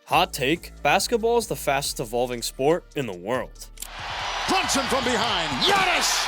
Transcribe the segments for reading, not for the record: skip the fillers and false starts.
Hot take, basketball is the fastest evolving sport in the world. Brunson from behind. Giannis!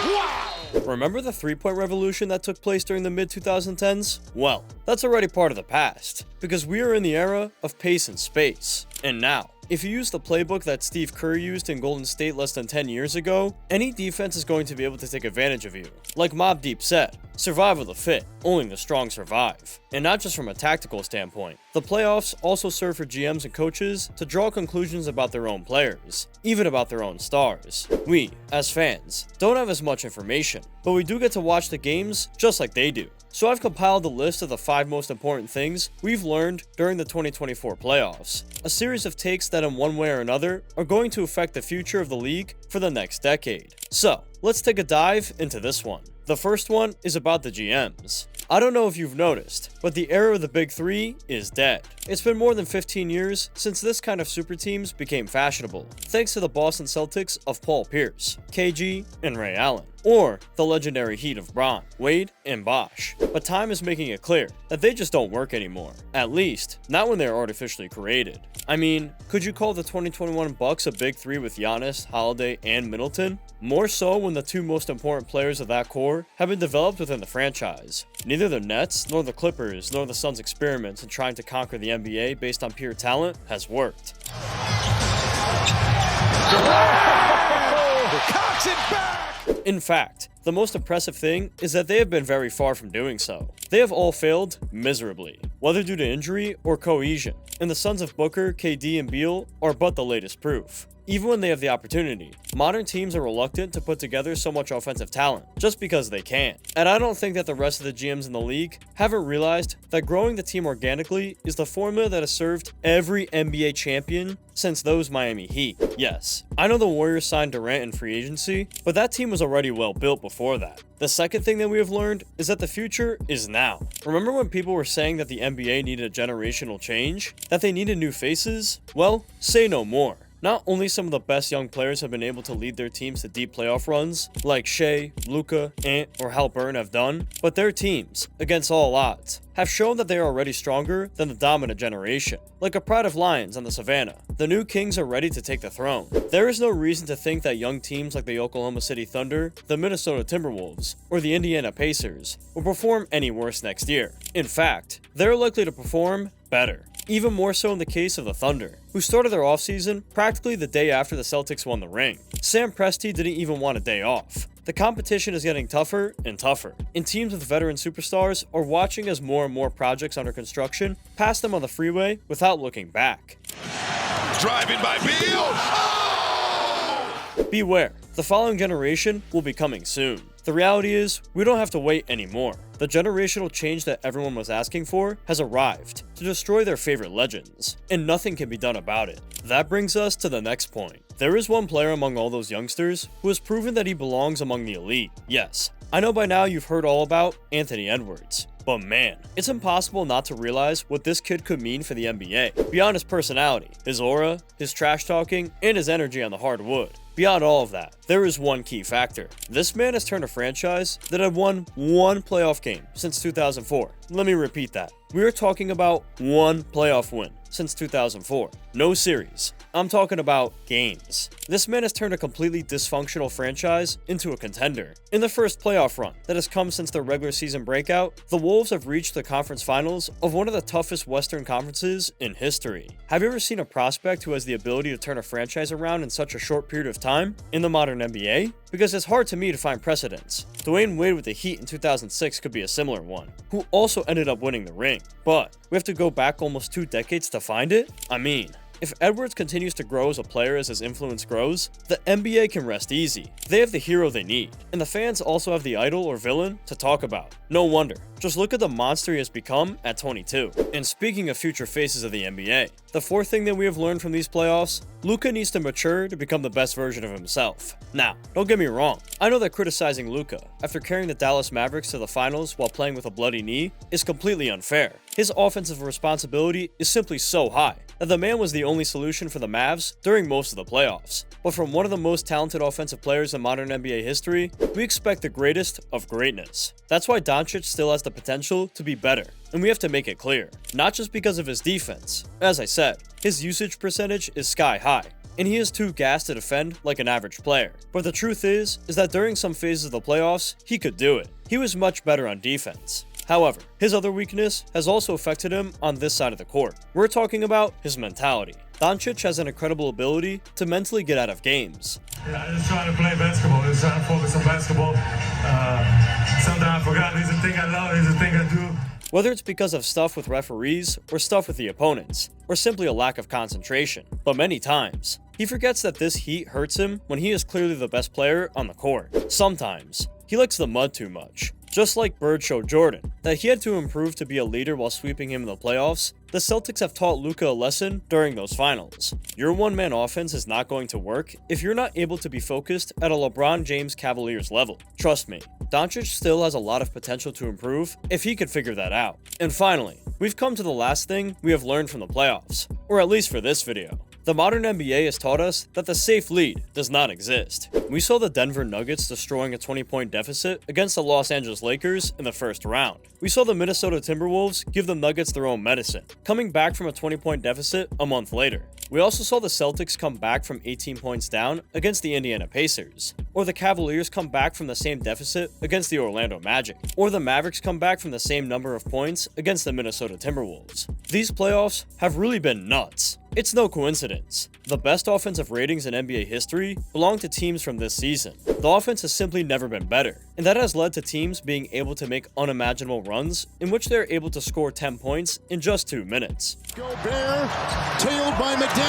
Wow! Remember the three-point revolution that took place during the mid-2010s? Well, that's already part of the past, because we are in the era of pace and space. And now, if you use the playbook that Steve Kerr used in Golden State less than 10 years ago, any defense is going to be able to take advantage of you. Like Mobb Deep said, survival of the fit, only the strong survive. And not just from a tactical standpoint. The playoffs also serve for GMs and coaches to draw conclusions about their own players, even about their own stars. We, as fans, don't have as much information, but we do get to watch the games just like they do. So I've compiled a list of the 5 most important things we've learned during the 2024 playoffs. A series of takes that in one way or another are going to affect the future of the league for the next decade. So, let's take a dive into this one. The first one is about the GMs. I don't know if you've noticed, but the era of the Big Three is dead. It's been more than 15 years since this kind of super teams became fashionable, thanks to the Boston Celtics of Paul Pierce, KG, and Ray Allen, or the legendary Heat of Bron, Wade, and Bosh. But time is making it clear that they just don't work anymore, at least not when they are artificially created. I mean, could you call the 2021 Bucks a Big Three with Giannis, Holiday, and Middleton? More so when the 2 most important players of that core have been developed within the franchise. Neither the Nets, nor the Clippers, nor the Suns' experiments in trying to conquer the NBA based on pure talent has worked. Cocks it back! In fact, the most impressive thing is that they have been very far from doing so. They have all failed miserably, whether due to injury or cohesion, and the sons of Booker, KD, and Beal are but the latest proof. Even when they have the opportunity, modern teams are reluctant to put together so much offensive talent, just because they can. And I don't think that the rest of the GMs in the league haven't realized that growing the team organically is the formula that has served every NBA champion since those Miami Heat. Yes, I know the Warriors signed Durant in free agency, but that team was already well built before that. The second thing that we have learned is that the future is now. Remember when people were saying that the NBA needed a generational change? That they needed new faces? Well, say no more. Not only some of the best young players have been able to lead their teams to deep playoff runs, like Shea, Luka, Ant, or Haliburton have done, but their teams, against all odds, have shown that they are already stronger than the dominant generation. Like a pride of lions on the savannah, the new kings are ready to take the throne. There is no reason to think that young teams like the Oklahoma City Thunder, the Minnesota Timberwolves, or the Indiana Pacers will perform any worse next year. In fact, they're likely to perform better. Even more so in the case of the Thunder, who started their offseason practically the day after the Celtics won the ring. Sam Presti didn't even want a day off. The competition is getting tougher and tougher, and teams with veteran superstars are watching as more and more projects under construction pass them on the freeway without looking back. Driving by Beal! Oh! Beware, the following generation will be coming soon. The reality is, we don't have to wait anymore. The generational change that everyone was asking for has arrived to destroy their favorite legends, and nothing can be done about it. That brings us to the next point. There is one player among all those youngsters who has proven that he belongs among the elite. Yes, I know by now you've heard all about Anthony Edwards. But man, it's impossible not to realize what this kid could mean for the NBA. Beyond his personality, his aura, his trash talking, and his energy on the hardwood. Beyond all of that, there is one key factor. This man has turned a franchise that had won one playoff game since 2004. Let me repeat that. We are talking about one playoff win since 2004. No series. I'm talking about games. This man has turned a completely dysfunctional franchise into a contender. In the first playoff run that has come since their regular season breakout, the Wolves have reached the conference finals of one of the toughest Western conferences in history. Have you ever seen a prospect who has the ability to turn a franchise around in such a short period of time in the modern NBA? Because it's hard to me to find precedents. Dwayne Wade with the Heat in 2006 could be a similar one, who also ended up winning the ring. But we have to go back almost 2 decades to find it? I mean, if Edwards continues to grow as a player as his influence grows, the NBA can rest easy. They have the hero they need, and the fans also have the idol or villain to talk about. No wonder. Just look at the monster he has become at 22. And speaking of future faces of the NBA, the fourth thing that we have learned from these playoffs, Luka needs to mature to become the best version of himself. Now, don't get me wrong, I know that criticizing Luka after carrying the Dallas Mavericks to the finals while playing with a bloody knee is completely unfair. His offensive responsibility is simply so high that the man was the only solution for the Mavs during most of the playoffs. But from one of the most talented offensive players in modern NBA history, we expect the greatest of greatness. That's why Doncic still has the potential to be better, and we have to make it clear. Not just because of his defense. As I said, his usage percentage is sky high, and he is too gassed to defend like an average player. But the truth is that during some phases of the playoffs, he could do it. He was much better on defense. However, his other weakness has also affected him on this side of the court. We're talking about his mentality. Doncic has an incredible ability to mentally get out of games. Yeah, I just try to play basketball. Just try to focus on basketball. Sometimes I forgot there's a thing I love, there's a thing I do. Whether it's because of stuff with referees, or stuff with the opponents, or simply a lack of concentration. But many times, he forgets that this heat hurts him when he is clearly the best player on the court. Sometimes, he licks the mud too much. Just like Bird showed Jordan that he had to improve to be a leader while sweeping him in the playoffs, the Celtics have taught Luka a lesson during those finals. Your one-man offense is not going to work if you're not able to be focused at a LeBron James Cavaliers level. Trust me, Doncic still has a lot of potential to improve if he could figure that out. And finally, we've come to the last thing we have learned from the playoffs, or at least for this video. The modern NBA has taught us that the safe lead does not exist. We saw the Denver Nuggets destroying a 20-point deficit against the Los Angeles Lakers in the first round. We saw the Minnesota Timberwolves give the Nuggets their own medicine, coming back from a 20-point deficit a month later. We also saw the Celtics come back from 18 points down against the Indiana Pacers, or the Cavaliers come back from the same deficit against the Orlando Magic, or the Mavericks come back from the same number of points against the Minnesota Timberwolves. These playoffs have really been nuts. It's no coincidence. The best offensive ratings in NBA history belong to teams from this season. The offense has simply never been better, and that has led to teams being able to make unimaginable runs in which they're able to score 10 points in just 2 minutes. Gobert, tailed by McDaniels.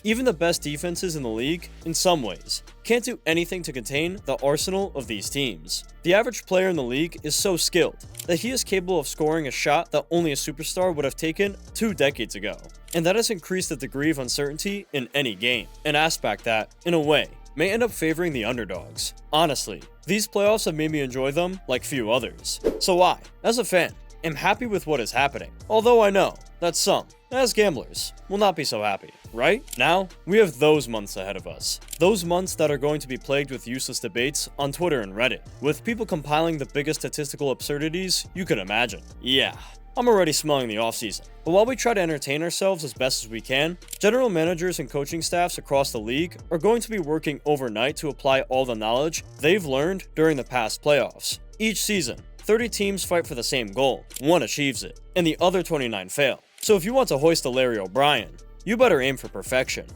Even the best defenses in the league, in some ways, can't do anything to contain the arsenal of these teams. The average player in the league is so skilled that he is capable of scoring a shot that only a superstar would have taken 2 decades ago. And that has increased the degree of uncertainty in any game, an aspect that, in a way, may end up favoring the underdogs. Honestly, these playoffs have made me enjoy them like few others. So I, as a fan, am happy with what is happening, although I know that some, as gamblers, will not be so happy. Right? Now, we have those months ahead of us. Those months that are going to be plagued with useless debates on Twitter and Reddit, with people compiling the biggest statistical absurdities you could imagine. Yeah, I'm already smelling the offseason. But while we try to entertain ourselves as best as we can, general managers and coaching staffs across the league are going to be working overnight to apply all the knowledge they've learned during the past playoffs. Each season, 30 teams fight for the same goal, one achieves it, and the other 29 fail. So if you want to hoist a Larry O'Brien, you better aim for perfection.